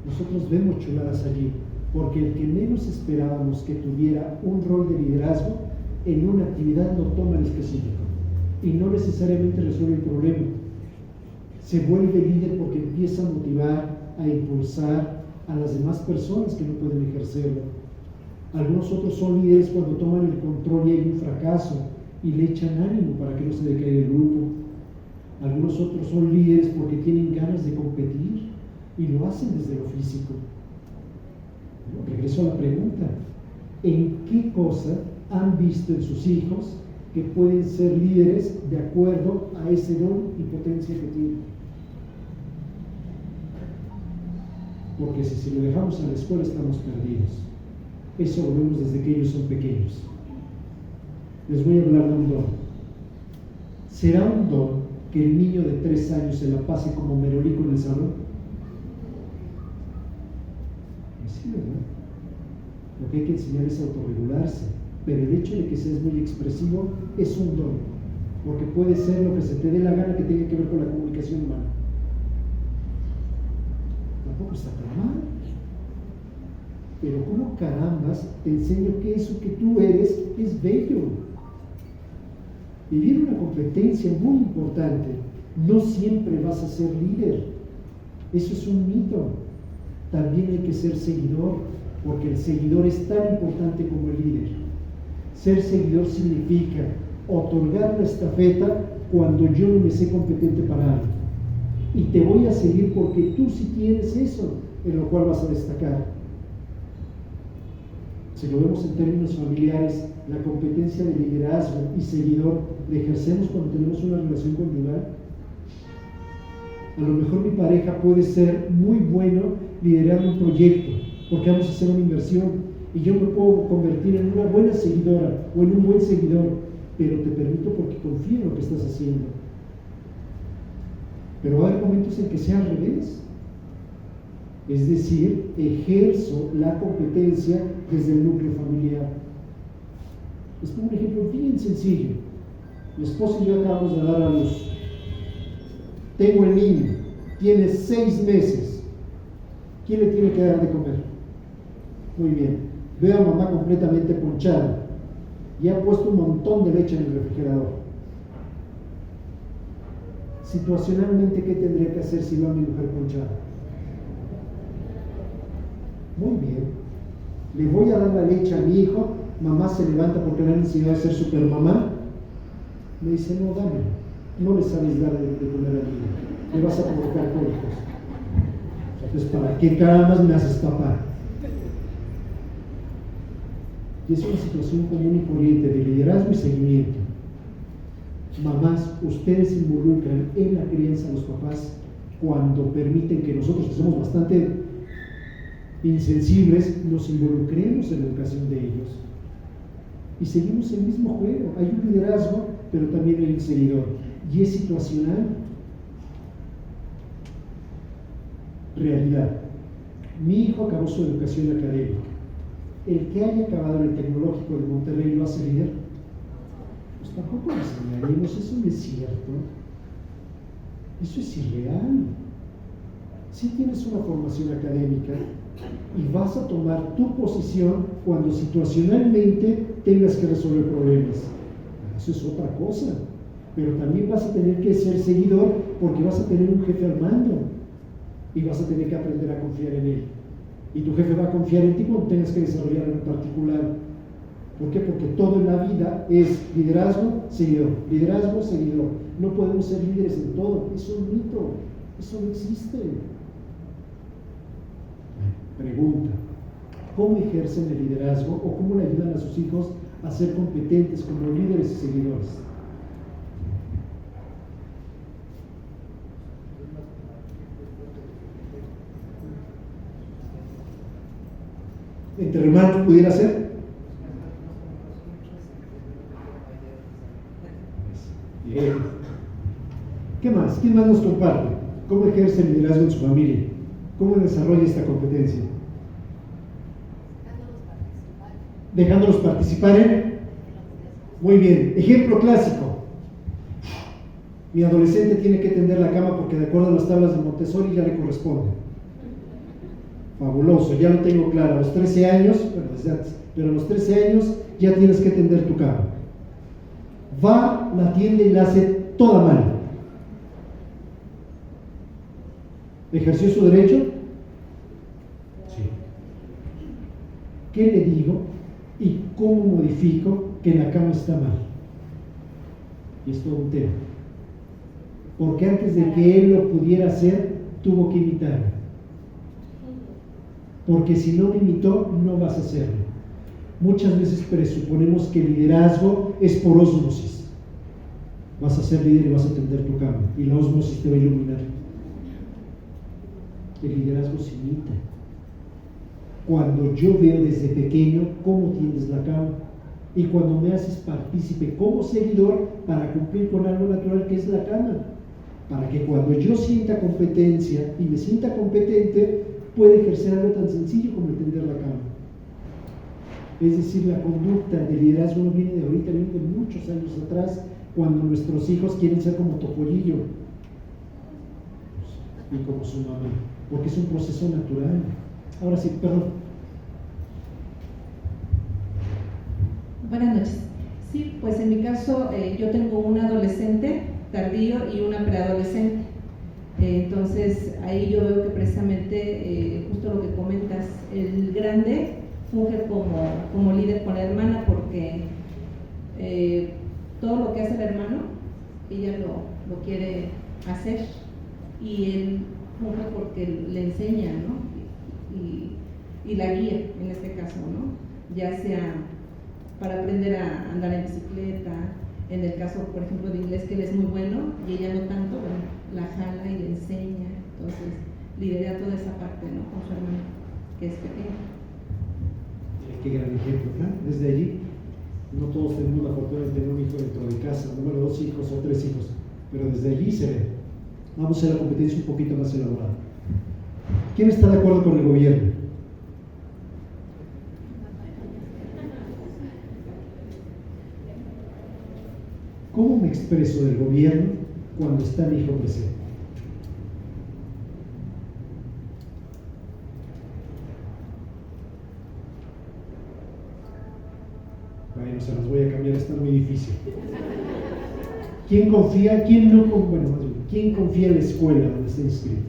Nosotros vemos chuladas allí, porque el que menos esperábamos que tuviera un rol de liderazgo en una actividad lo toma en específico y no necesariamente resuelve el problema. Se vuelve líder porque empieza a motivar, a impulsar a las demás personas que no pueden ejercerlo. Algunos otros son líderes cuando toman el control y hay un fracaso y le echan ánimo para que no se decaiga el grupo. Algunos otros son líderes porque tienen ganas de competir y lo hacen desde lo físico. Regreso a la pregunta: ¿en qué cosa han visto en sus hijos que pueden ser líderes de acuerdo a ese don y potencia que tienen. Porque si se lo dejamos a la escuela estamos perdidos. Eso lo vemos desde que ellos son pequeños. Les voy a hablar de un don. ¿Será un don que el niño de 3 años se la pase como merolico en el salón? Sí, ¿verdad? Lo que hay que enseñar es autorregularse, pero el hecho de que seas muy expresivo es un don, porque puede ser lo que se te dé la gana que tenga que ver con la comunicación humana. Tampoco está tan mal. Pero ¿cómo carambas te enseño que eso que tú eres es bello? Vivir una competencia muy importante, no siempre vas a ser líder. Eso es un mito. También hay que ser seguidor, porque el seguidor es tan importante como el líder. Ser seguidor significa otorgar la estafeta cuando yo no me sé competente para algo. Y te voy a seguir porque tú sí tienes eso en lo cual vas a destacar. Si lo vemos en términos familiares, la competencia de liderazgo y seguidor la ejercemos cuando tenemos una relación conyugal. A lo mejor mi pareja puede ser muy bueno liderando un proyecto, porque vamos a hacer una inversión, y yo me puedo convertir en una buena seguidora o en un buen seguidor, pero te permito porque confío en lo que estás haciendo. Pero va a haber momentos en que sea al revés. Es decir, ejerzo la competencia desde el núcleo familiar. Les pongo un ejemplo bien sencillo. Mi esposo y yo acabamos de dar a luz. Tengo el niño, tiene 6 meses. ¿Quién le tiene que dar de comer? Muy bien. Veo a mamá completamente ponchada y ha puesto un montón de leche en el refrigerador. Situacionalmente, ¿qué tendría que hacer si veo a mi mujer ponchada? Muy bien. Le voy a dar la leche a mi hijo. Mamá se levanta porque le han enseñado a ser supermamá. Me dice, no, dame. No le sabes dar de comer al niño. Le vas a provocar cólicos. Entonces, ¿para qué carambas me haces papá? Y es una situación común y corriente de liderazgo y seguimiento. Mamás, ustedes involucran en la crianza a los papás cuando permiten que nosotros, que somos bastante insensibles, nos involucremos en la educación de ellos. Y seguimos el mismo juego. Hay un liderazgo, pero también hay un seguidor. Y es situacional. Realidad. Mi hijo acabó su educación académica. El que haya acabado en el Tecnológico de Monterrey lo hace líder. Pues tampoco lo enseñaremos, eso no es cierto. Eso es irreal. Si tienes una formación académica y vas a tomar tu posición cuando situacionalmente tengas que resolver problemas. Eso es otra cosa. Pero también vas a tener que ser seguidor porque vas a tener un jefe al mando y vas a tener que aprender a confiar en él. Y tu jefe va a confiar en ti cuando tengas que desarrollar en particular. ¿Por qué? Porque todo en la vida es liderazgo, seguidor. Liderazgo, seguidor. No podemos ser líderes en todo. Es un mito. Eso no existe. Pregunta. ¿Cómo ejercen el liderazgo o cómo le ayudan a sus hijos a ser competentes como líderes y seguidores? ¿Entre hermanos pudiera ser? Bien. ¿Qué más? ¿Quién más nos comparte? ¿Cómo ejerce el liderazgo en su familia? ¿Cómo desarrolla esta competencia? Dejándolos participar en. Muy bien. Ejemplo clásico. Mi adolescente tiene que tender la cama porque de acuerdo a las tablas de Montessori ya le corresponde. Fabuloso, ya lo tengo claro. A los 13 años, bueno, desde antes, pero a los 13 años ya tienes que tender tu cama. Va, la tiende y la hace toda mal. ¿Ejerció su derecho? Sí. ¿Qué le digo y cómo modifico que la cama está mal? Y es todo un tema. Porque antes de que él lo pudiera hacer, tuvo que imitarme. Porque si no me imitó, no vas a hacerlo. Muchas veces presuponemos que el liderazgo es por ósmosis. Vas a ser líder y vas a tender tu cama, y la ósmosis te va a iluminar. El liderazgo se imita. Cuando yo veo desde pequeño cómo tiendes la cama, y cuando me haces partícipe como seguidor para cumplir con algo natural que es la cama, para que cuando yo sienta competencia y me sienta competente, pueda ejercer algo tan sencillo como el tender la cama. Es decir, la conducta de liderazgo no viene de ahorita, viene de muchos años atrás, cuando nuestros hijos quieren ser como Topollillo y como su mamá, porque es un proceso natural. Ahora sí, perdón. Buenas noches. Sí, pues en mi caso yo tengo un adolescente tardío y una preadolescente. Entonces ahí yo veo que precisamente justo lo que comentas, el grande funge como líder con la hermana porque todo lo que hace el hermano, ella lo quiere hacer y él funge porque le enseña, ¿no? Y la guía en este caso, ¿no? Ya sea para aprender a andar en bicicleta, en el caso, por ejemplo, de inglés, que él es muy bueno y ella no tanto, bueno, la jala y le enseña, entonces lidera toda esa parte, ¿no? Con su hermano, que es pequeño. Qué gran ejemplo, ¿no? Desde allí, no todos tenemos la fortuna de tener un hijo dentro de casa, número 2 hijos o 3 hijos, pero desde allí se ve. Vamos a hacer la competencia un poquito más elaborada. ¿Quién está de acuerdo con el gobierno? ¿Cómo me expreso del gobierno cuando está mi hijo presente? Bueno, se las voy a cambiar, está muy difícil. ¿Quién confía? ¿Quién no confía? Bueno, más bien, ¿quién confía en la escuela donde está inscrito?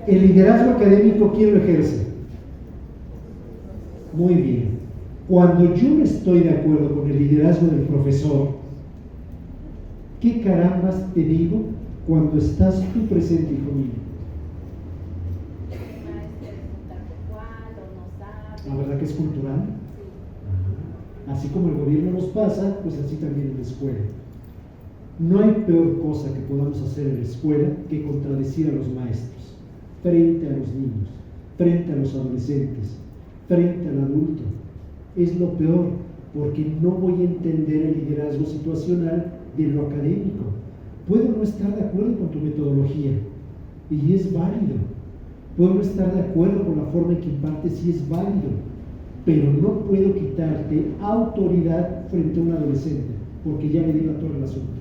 El liderazgo académico, ¿quién lo ejerce? Muy bien. Cuando yo no estoy de acuerdo con el liderazgo del profesor, ¿qué carambas te digo cuando estás tú presente, hijo mío? ¿La verdad que es cultural? Así como el gobierno nos pasa, pues así también en la escuela. No hay peor cosa que podamos hacer en la escuela que contradecir a los maestros, frente a los niños, frente a los adolescentes, frente al adulto. Es lo peor, porque no voy a entender el liderazgo situacional de lo académico. Puedo no estar de acuerdo con tu metodología, y es válido. Puedo no estar de acuerdo con la forma en que impartes, y es válido. Pero no puedo quitarte autoridad frente a un adolescente, porque ya me di la torre al asunto.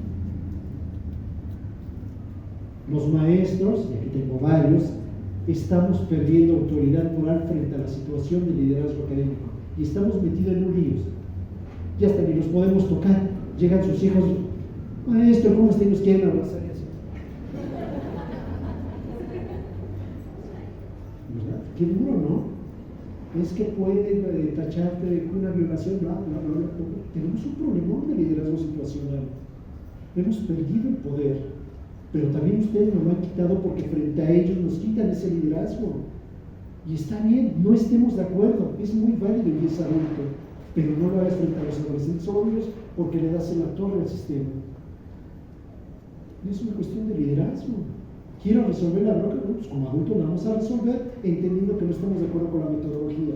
Los maestros, y aquí tengo varios, estamos perdiendo autoridad moral frente a la situación de liderazgo académico y estamos metidos en un lío. Ya hasta ni los podemos tocar. Llegan sus hijos, maestro, ¿cómo está? Y nos quieren abrazar y así. ¿Verdad? Qué duro, ¿no? Es que pueden tacharte de una violación, bla, bla, bla, bla. Tenemos un problemón de liderazgo situacional. Hemos perdido el poder. Pero también ustedes nos lo han quitado porque frente a ellos nos quitan ese liderazgo. Y está bien, no estemos de acuerdo, es muy válido y es adulto, pero no lo hagas frente a los adolescentes obvios porque le das en la torre al sistema. Es una cuestión de liderazgo. Quiero resolver la bronca, pues como adulto la vamos a resolver entendiendo que no estamos de acuerdo con la metodología.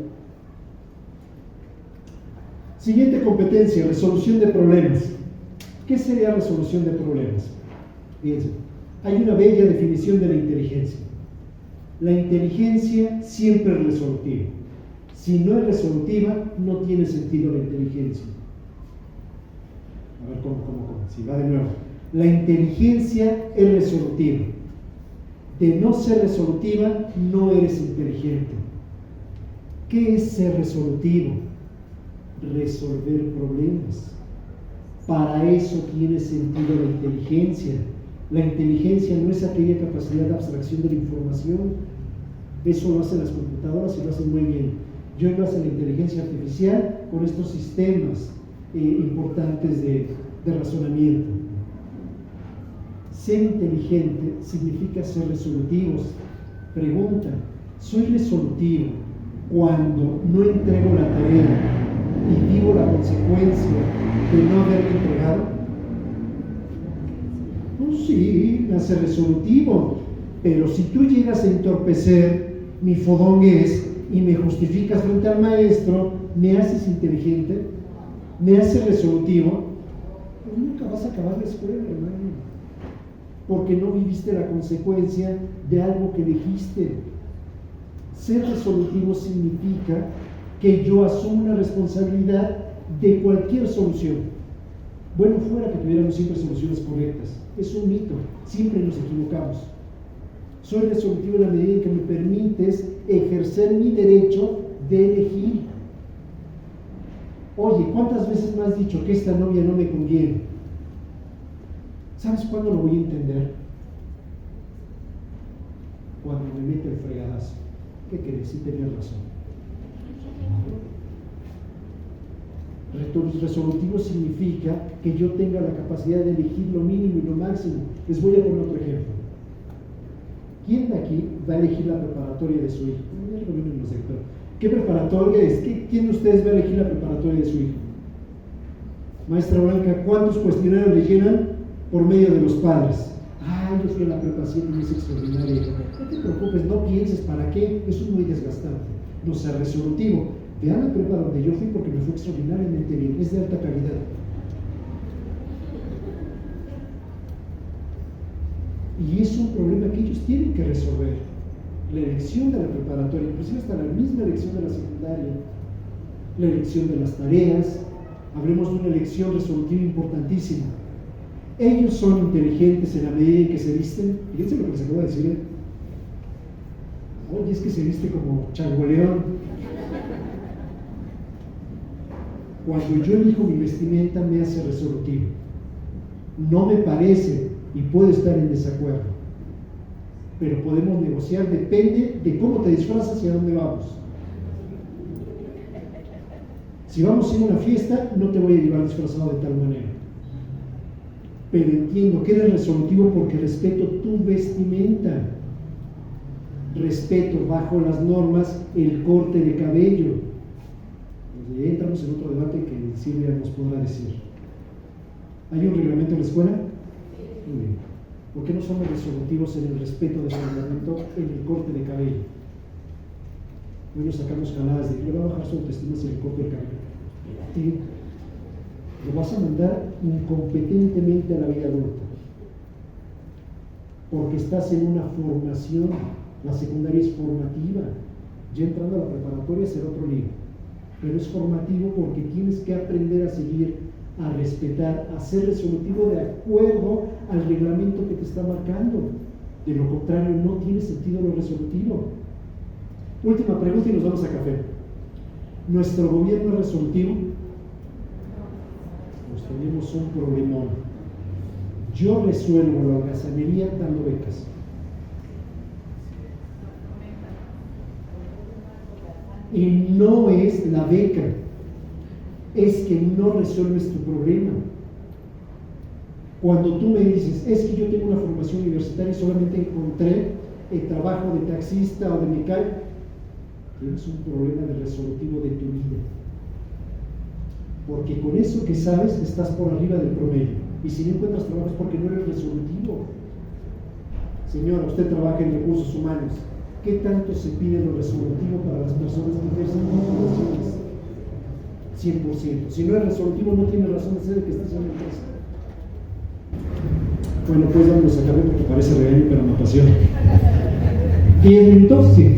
Siguiente competencia, resolución de problemas. ¿Qué sería resolución de problemas? Fíjense, hay una bella definición de la inteligencia. La inteligencia siempre es resolutiva. Si no es resolutiva, no tiene sentido la inteligencia. A ver, ¿cómo? Si va de nuevo. La inteligencia es resolutiva. De no ser resolutiva, no eres inteligente. ¿Qué es ser resolutivo? Resolver problemas. Para eso tiene sentido la inteligencia. La inteligencia no es aquella capacidad de abstracción de la información. Eso lo hacen las computadoras y lo hacen muy bien. Yo lo hace la inteligencia artificial con estos sistemas importantes de razonamiento. Ser inteligente significa ser resolutivos. Pregunta, ¿soy resolutivo cuando no entrego la tarea y vivo la consecuencia de no haberla entregado? Pues sí, me hace resolutivo, pero si tú llegas a entorpecer mi fodonguez y me justificas frente al maestro, ¿me haces inteligente? ¿Me haces resolutivo? Pues nunca vas a acabar la escuela, hermano, porque no viviste la consecuencia de algo que elegiste. Ser resolutivo significa que yo asumo una responsabilidad de cualquier solución. Bueno, fuera que tuviéramos siempre soluciones correctas. Es un mito, siempre nos equivocamos. Soy resolutivo en la medida en que me permites ejercer mi derecho de elegir. Oye, ¿cuántas veces me has dicho que esta novia no me conviene? ¿Sabes cuándo lo voy a entender? Cuando me mete el fregadazo. ¿Qué querés? Sí tenías razón. Resolutivo significa que yo tenga la capacidad de elegir lo mínimo y lo máximo. Les voy a poner otro ejemplo. ¿Quién de aquí va a elegir la preparatoria de su hijo? ¿Qué preparatoria es? ¿Quién de ustedes va a elegir la preparatoria de su hijo? Maestra Blanca, ¿cuántos cuestionarios le llenan por medio de los padres? Yo fui a la prepa 7 y es extraordinaria. No te preocupes, no pienses para qué, eso es muy desgastante. No sea resolutivo. Vean la prepa donde yo fui porque me fue extraordinariamente bien, es de alta calidad. Y es un problema que ellos tienen que resolver. La elección de la preparatoria, inclusive hasta la misma elección de la secundaria, la elección de las tareas, hablemos de una elección resolutiva importantísima. Ellos son inteligentes en la medida en que se visten. Fíjense lo que les acabo de decir. Oye, es que se viste como changoleón. Cuando yo elijo mi vestimenta me hace resolutivo. No me parece y puedo estar en desacuerdo, pero podemos negociar, depende de cómo te disfrazas y a dónde vamos. Si vamos a ir a una fiesta, no te voy a llevar disfrazado de tal manera, pero entiendo que eres resolutivo porque respeto tu vestimenta, respeto bajo las normas el corte de cabello. Y entramos en otro debate que Silvia nos podrá decir. ¿Hay un reglamento en la escuela? Muy bien. ¿Por qué no somos resolutivos en el respeto del reglamento en el corte de cabello? Hoy nos sacamos jaladas de que le va a bajar su autoestima si le corto el cabello. Y lo vas a mandar incompetentemente a la vida adulta, porque estás en una formación. La secundaria es formativa, ya entrando a la preparatoria será otro libro, pero es formativo porque tienes que aprender a seguir, a respetar, a ser resolutivo de acuerdo al reglamento que te está marcando. De lo contrario, no tiene sentido lo resolutivo. Última pregunta y nos vamos a café. ¿Nuestro gobierno es resolutivo? Pues tenemos un problemón. Yo resuelvo la holgazanería dando becas. Y no es la beca, es que no resuelves tu problema. Cuando tú me dices, es que yo tengo una formación universitaria y solamente encontré el trabajo de taxista o de mecánico, tienes un problema de resolutivo de tu vida. Porque con eso que sabes estás por arriba del promedio. Y si no encuentras trabajo es porque no eres resolutivo. Señora, usted trabaja en recursos humanos. ¿Qué tanto se pide lo resolutivo para las personas que ejercen funciones? 100%. Si no es resolutivo, no tiene razón de ser el que estás en la empresa. Bueno, pues vamos a acabar porque parece regaño, pero me apasiona. 10 minutos, sí.